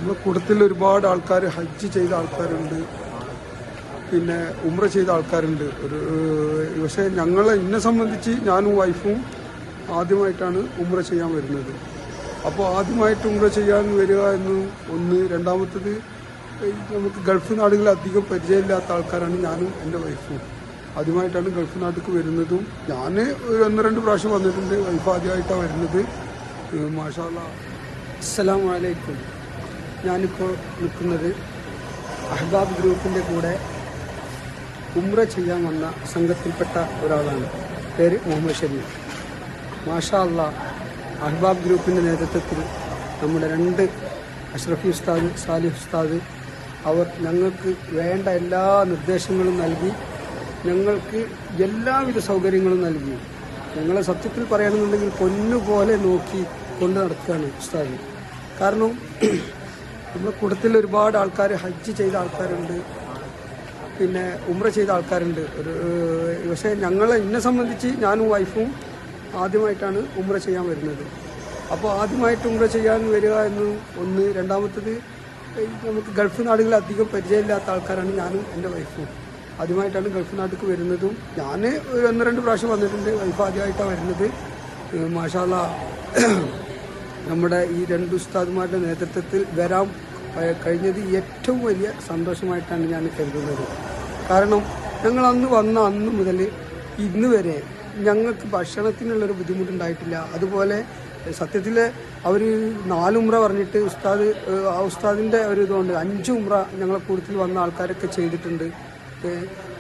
നമ്മുടെ കൂട്ടത്തിൽ ഒരുപാട് ആൾക്കാർ ഹജ്ജ് ചെയ്ത ആൾക്കാരുണ്ട്, പിന്നെ ഉംറ ചെയ്ത ആൾക്കാരുണ്ട്. പക്ഷേ എന്നെ സംബന്ധിച്ച് ഞാനും വൈഫും ആദ്യമായിട്ടാണ് ഉംറ ചെയ്യാൻ വരുന്നത്. അപ്പോൾ ആദ്യമായിട്ട് ഉംറ ചെയ്യാൻ വരിക എന്ന് ഒന്ന്. രണ്ടാമത്തത്, നമുക്ക് ഗൾഫ് നാടുകളിൽ അധികം പരിചയമില്ലാത്ത ആൾക്കാരാണ് ഞാനും എൻ്റെ വൈഫും. ആദ്യമായിട്ടാണ് ഗൾഫ് നാട്ടിലേക്ക് വരുന്നതും. ഞാൻ ഒരു 1-2 പ്രാവശ്യം വന്നിട്ടുണ്ട്, വൈഫ് ആദ്യമായിട്ടാണ് വരുന്നത്. മാഷാ അല്ലാഹ്. അസ്സലാമു അലൈക്കും. ഞാനിപ്പോൾ നിൽക്കുന്നത് അഹ്ബാബ് ഗ്രൂപ്പിൻ്റെ കൂടെ ഉംറ ചെയ്യാൻ വന്ന സംഘത്തിൽപ്പെട്ട ഒരാളാണ്. പേര് മുഹമ്മദ് ഷരീഫ്. മാഷാ അല്ലാഹ്. അഹ്ബാബ് ഗ്രൂപ്പിൻ്റെ നേതൃത്വത്തിൽ നമ്മുടെ 2 അഷ്റഫി ഉസ്താദ്, സാലിഹ് ഉസ്താദ്, അവർ ഞങ്ങൾക്ക് വേണ്ട എല്ലാ നിർദ്ദേശങ്ങളും നൽകി, ഞങ്ങൾക്ക് എല്ലാവിധ സൗകര്യങ്ങളും നൽകി. ഞങ്ങളെ സത്യത്തിൽ പറയുകയാണെന്നുണ്ടെങ്കിൽ പൊന്നുപോലെ നോക്കി കൊണ്ട് നടക്കുകയാണ് ഉസ്താദ്. കാരണം നമ്മുടെ കൂട്ടത്തിൽ ഒരുപാട് ആൾക്കാർ ഹജ്ജ് ചെയ്ത ആൾക്കാരുണ്ട്, പിന്നെ ഉംറ ചെയ്ത ആൾക്കാരുണ്ട്. പക്ഷേ എന്നെ സംബന്ധിച്ച് ഞാനും വൈഫും ആദ്യമായിട്ടാണ് ഉംറ ചെയ്യാൻ വരുന്നത്. അപ്പോൾ ആദ്യമായിട്ട് ഉംറ ചെയ്യാൻ വരിക എന്ന് ഒന്ന്. രണ്ടാമത്തത്, നമുക്ക് ഗൾഫ് നാടുകളിൽ അധികം പരിചയമില്ലാത്ത ആൾക്കാരാണ് ഞാനും എൻ്റെ വൈഫും. ആദ്യമായിട്ടാണ് ഗൾഫ് നാട്ടിലേക്ക് വരുന്നതും. ഞാൻ ഒരു 1-2 പ്രാവശ്യം വന്നിട്ടുണ്ട്, വൈഫ് ആദ്യമായിട്ടാണ് വരുന്നത്. മാഷാ അല്ലാഹ്. നമ്മുടെ ഈ 2 ഉസ്താദുമാരുടെ നേതൃത്വത്തിൽ വരാൻ കഴിഞ്ഞത് ഏറ്റവും വലിയ സന്തോഷമായിട്ടാണ് ഞാൻ കരുതുന്നത്. കാരണം ഞങ്ങൾ അന്ന് മുതൽ ഇന്ന് വരെ ഞങ്ങൾക്ക് ഭക്ഷണത്തിനുള്ളൊരു ബുദ്ധിമുട്ടുണ്ടായിട്ടില്ല. അതുപോലെ സത്യത്തിൽ അവർ 4 ഉംറ പറഞ്ഞിട്ട് ഉസ്താദിൻ്റെ ഒരു ഇതുകൊണ്ട് 5 ഉംറ ഞങ്ങളെ കൂടുതൽ വന്ന ആൾക്കാരൊക്കെ ചെയ്തിട്ടുണ്ട്.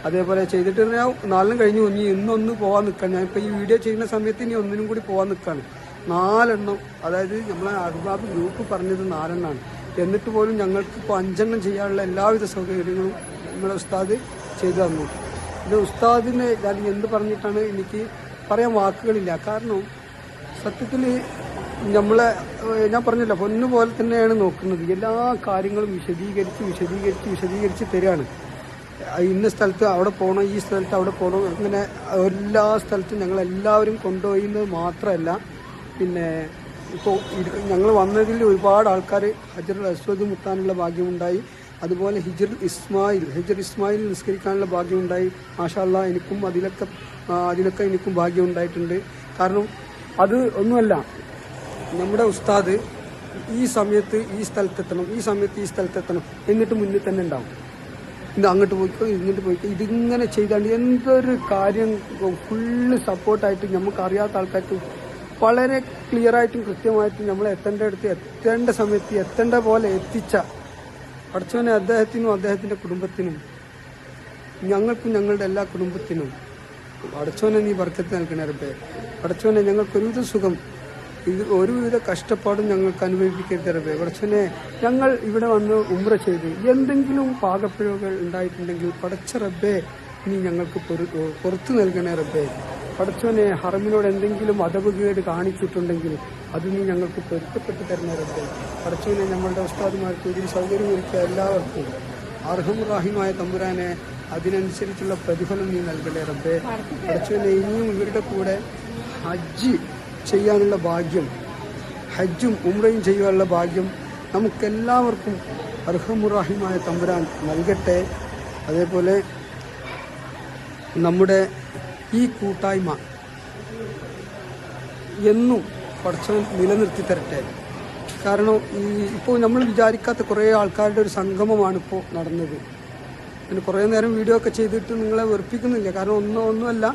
അതേപോലെ ചെയ്തിട്ട് ഞാൻ 4 കഴിഞ്ഞു. ഇന്നൊന്ന് പോകാൻ നിൽക്കുകയാണ്. ഞാനിപ്പോൾ ഈ വീഡിയോ ചെയ്യുന്ന സമയത്ത് ഇനി ഒന്നിനും കൂടി പോകാൻ നിൽക്കുകയാണ്. 4 എണ്ണം, അതായത് നമ്മളെ അഹ്ബാബ് ഗ്രൂപ്പ് പറഞ്ഞത് 4 എണ്ണമാണ്. എന്നിട്ട് പോലും ഞങ്ങൾക്ക് ഇപ്പോൾ 5 എണ്ണം ചെയ്യാനുള്ള എല്ലാവിധ സൗകര്യങ്ങളും നമ്മളെ ഉസ്താദ് ചെയ്തു തന്നു. ഇത് ഉസ്താദിനെ ഞാൻ എന്ത് പറഞ്ഞിട്ടാണ്, എനിക്ക് പറയാൻ വാക്കുകളില്ല. കാരണം സത്യത്തിൽ ഞാൻ പറഞ്ഞല്ലോ, പൊന്നുപോലെ തന്നെയാണ് നോക്കുന്നത്. എല്ലാ കാര്യങ്ങളും വിശദീകരിച്ച് തരികയാണ്. ഇന്ന സ്ഥലത്ത് അവിടെ പോകണം, ഈ സ്ഥലത്ത് അവിടെ പോകണം, അങ്ങനെ എല്ലാ സ്ഥലത്തും ഞങ്ങളെല്ലാവരും കൊണ്ടുപോയിരുന്നത് മാത്രമല്ല, പിന്നെ ഇപ്പോൾ ഞങ്ങൾ വന്നതിൽ ഒരുപാട് ആൾക്കാർ ഹജറുൽ അസ്വദ് മുത്താനുള്ള ഭാഗ്യമുണ്ടായി. അതുപോലെ ഹിജർ ഇസ്മായിൽ നിസ്കരിക്കാനുള്ള ഭാഗ്യമുണ്ടായി. മാഷാ അല്ലാഹ്. അതിലൊക്കെ എനിക്കും ഭാഗ്യമുണ്ടായിട്ടുണ്ട്. കാരണം അത് ഒന്നുമല്ല, നമ്മുടെ ഉസ്താദ് ഈ സമയത്ത് ഈ സ്ഥലത്തെത്തണം എന്നിട്ട് മുന്നിൽ തന്നെ ഉണ്ടാവും. ഇത് അങ്ങോട്ട് പോയിക്കോ, ഇങ്ങോട്ട് പോയിക്കോ, ഇതിങ്ങനെ ചെയ്താണ്ട് എന്തൊരു കാര്യം ഫുള്ള് സപ്പോർട്ടായിട്ട് നമുക്ക് അറിയാത്ത ആൾക്കാർക്ക് വളരെ ക്ലിയറായിട്ടും കൃത്യമായിട്ടും നമ്മൾ എത്തേണ്ട സമയത്ത് എത്തേണ്ട പോലെ എത്തിച്ച പഠിച്ചവനെ അദ്ദേഹത്തിനും അദ്ദേഹത്തിൻ്റെ കുടുംബത്തിനും ഞങ്ങൾക്കും ഞങ്ങളുടെ എല്ലാ കുടുംബത്തിനും പഠിച്ചവനെ നീ ബർക്കത്ത് നൽകണേ റബ്ബേ. പഠിച്ചവനെ ഞങ്ങൾക്കൊരുവിധ സുഖം, ഒരുവിധ കഷ്ടപ്പാടും ഞങ്ങൾക്ക് അനുഭവിപ്പിക്കരുത് റബ്ബേ. പഠിച്ചവനെ, ഞങ്ങൾ ഇവിടെ വന്ന് ഉംറ ചെയ്ത് എന്തെങ്കിലും പാകപ്പിഴവുകൾ ഉണ്ടായിട്ടുണ്ടെങ്കിൽ പടച്ച റബ്ബേ നീ ഞങ്ങൾക്ക് പുറത്തു നൽകണേ റബ്ബേ. പഠിച്ചവനെ, ഹറമിനോട് എന്തെങ്കിലും അദബുകേട് കാണിച്ചിട്ടുണ്ടെങ്കിൽ അത് നീ ഞങ്ങൾക്ക് പൊരുത്തപ്പെട്ട് തരണേ റബ്ബേ. പഠിച്ചവനെ, നമ്മളുടെ ഉസ്താദുമാർക്ക് ഇതിൽ സൗകര്യമൊരുക്കിയ എല്ലാവർക്കും അർഹമുറാഹിമായ തമ്പുരാനെ അതിനനുസരിച്ചുള്ള പ്രതിഫലം നീ നൽകണേ റബ്ബേ. പഠിച്ചവനെ, ഇനിയും ഇവരുടെ കൂടെ ഹജ്ജ് ചെയ്യാനുള്ള ഭാഗ്യം, ഹജ്ജും ഉംറയും ചെയ്യാനുള്ള ഭാഗ്യം നമുക്കെല്ലാവർക്കും അർഹമുറാഹിമായ തമ്പുരാൻ നൽകട്ടെ. അതേപോലെ നമ്മുടെ ഈ കൂട്ടായ്മ എന്നും പഠിച്ചവൻ നിലനിർത്തി തരട്ടെ. കാരണം ഇപ്പോൾ നമ്മൾ വിചാരിക്കാത്ത കുറേ ആൾക്കാരുടെ ഒരു സംഗമമാണ് ഇപ്പോൾ നടന്നത്. പിന്നെ കുറേ നേരം വീഡിയോ ഒക്കെ ചെയ്തിട്ട് നിങ്ങളെ വെറുപ്പിക്കുന്നില്ല. കാരണം ഒന്നുമല്ല,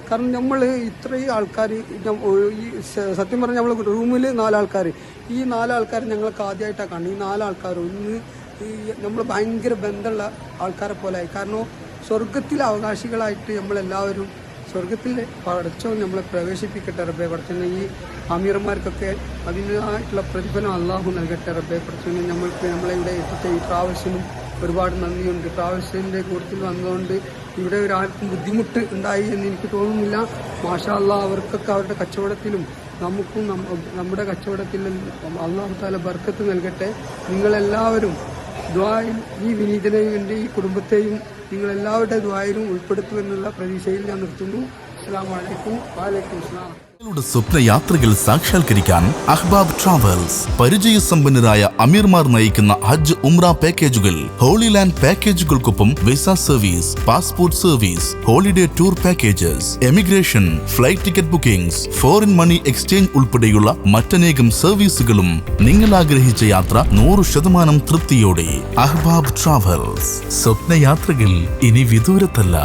കാരണം നമ്മൾ ഇത്രയും ആൾക്കാർ, ഈ സത്യം പറഞ്ഞാൽ നമ്മൾ റൂമിൽ 4 ആൾക്കാർ, ഈ 4 ആൾക്കാർ ഞങ്ങൾക്ക് ആദ്യമായിട്ടാണ് കാണുന്നത്. ഈ 4 ആൾക്കാർ നമ്മൾ ഭയങ്കര ബന്ധമുള്ള ആൾക്കാരെ പോലെയായി. കാരണം സ്വർഗത്തിലെ അവകാശികളായിട്ട് നമ്മളെല്ലാവരും സ്വർഗത്തിൽ പഠിച്ചവൻ നമ്മളെ പ്രവേശിപ്പിക്കട്ടെ റബ്ബേ. പഠിച്ചവനെ, ഈ അമീർമാർക്കൊക്കെ അതിനായിട്ടുള്ള പ്രതിഫലം അള്ളാഹു നൽകട്ടെ റബ്ബേ. പഠിച്ചവനെ, നമ്മളെ ഇവിടെ എത്തിച്ച ഈ ട്രാവൽസിനും ഒരുപാട് നന്ദിയുണ്ട്. ട്രാവൽസിൻ്റെ കൂട്ടത്തിൽ വന്നതുകൊണ്ട് ഇവിടെ ഒരാൾക്കും ബുദ്ധിമുട്ട് ഉണ്ടായി എന്ന് എനിക്ക് തോന്നുന്നില്ല. മാഷാ അല്ലാഹ്. അവർക്കൊക്കെ അവരുടെ കച്ചവടത്തിലും നമുക്കും നമ്മുടെ കച്ചവടത്തിലും അള്ളാഹു തആല ബർക്കത്ത് നൽകട്ടെ. നിങ്ങളെല്ലാവരും ദുആയിൽ ഈ വിനീതനെയും എൻ്റെ ഈ കുടുംബത്തെയും നിങ്ങളെല്ലാവരുടെ ദുആയിലും ഉൾപ്പെടുത്തുമെന്നുള്ള പ്രതീക്ഷയിൽ ഞാൻ നിർത്തുന്നു. അസ്സലാമു അലൈക്കും. വഅലൈക്കും സലാം. നിങ്ങളുടെ സ്വപ്നയാത്രകൾ സാക്ഷാത്കരിക്കാൻ അഹ്ബാബ് ട്രാവൽസ് പരിചയസമ്പന്നരായ അമീർമാർ നയിക്കുന്ന ഹജ്ജ് ഉംറ പാക്കേജുകൾ, ഹോളി ലാൻഡ് പാക്കേജുകൾക്കൊപ്പം visa service, passport service, holiday tour packages, emigration, flight ticket bookings, foreign money exchange ഉൾപ്പെടെയുള്ള മറ്റനേകം സർവീസുകളും. നിങ്ങൾ ആഗ്രഹിച്ച യാത്ര 100% തൃപ്തിയോടെ. അഹ്ബാബ് ട്രാവൽസ്. സ്വപ്നയാത്രകൾ ഇനി വിദൂരത്തല്ല.